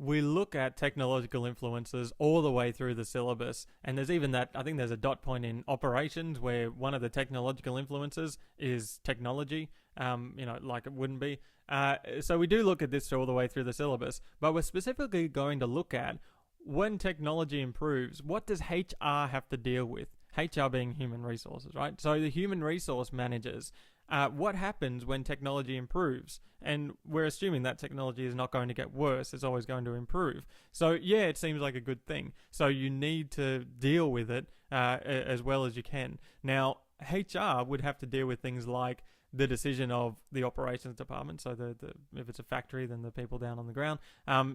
we look at technological influences all the way through the syllabus. And there's even that, I think there's a dot point in operations where one of the technological influences is technology, like it wouldn't be. So we do look at this all the way through the syllabus, but we're specifically going to look at when technology improves, what does HR have to deal with? HR being human resources, right? So the human resource managers, what happens when technology improves? And we're assuming that technology is not going to get worse, it's always going to improve. So yeah, it seems like a good thing. So you need to deal with it as well as you can. Now, HR would have to deal with things like the decision of the operations department, so if it's a factory, then the people down on the ground,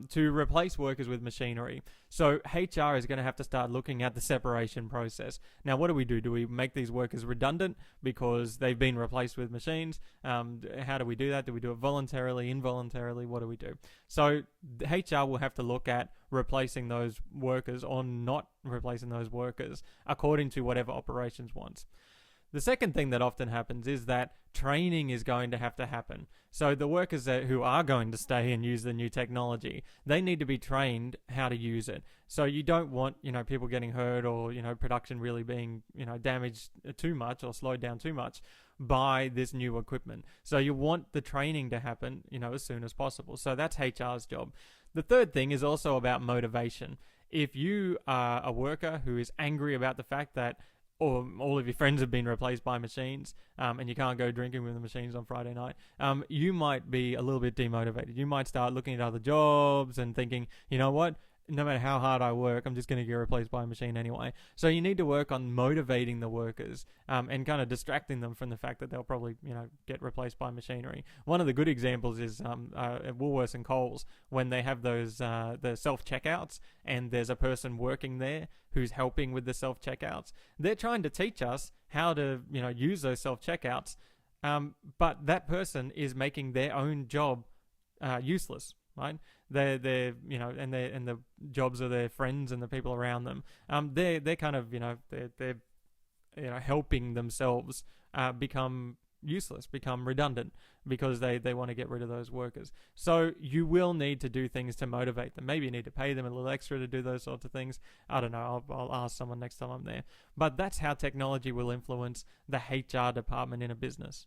to replace workers with machinery. So HR is going to have to start looking at the separation process. Now, what do? Do we make these workers redundant because they've been replaced with machines? How do we do that? Do we do it voluntarily, involuntarily? What do we do? So HR will have to look at replacing those workers or not replacing those workers according to whatever operations wants. The second thing that often happens is that training is going to have to happen. So the workers who are going to stay and use the new technology, they need to be trained how to use it. So you don't want, people getting hurt or, production really being, damaged too much or slowed down too much by this new equipment. So you want the training to happen, as soon as possible. So that's HR's job. The third thing is also about motivation. If you are a worker who is angry about the fact that or all of your friends have been replaced by machines, and you can't go drinking with the machines on Friday night, you might be a little bit demotivated. You might start looking at other jobs and thinking, you know what? No matter how hard I work, I'm just going to get replaced by a machine anyway. So you need to work on motivating the workers and kind of distracting them from the fact that they'll probably, get replaced by machinery. One of the good examples is at Woolworths and Coles when they have those the self-checkouts and there's a person working there who's helping with the self-checkouts. They're trying to teach us how to, use those self-checkouts, but that person is making their own job useless. Right? They're and the jobs of their friends and the people around them. They're kind of they're helping themselves become useless, become redundant because they want to get rid of those workers. So you will need to do things to motivate them. Maybe you need to pay them a little extra to do those sorts of things. I don't know. I'll ask someone next time I'm there. But that's how technology will influence the HR department in a business.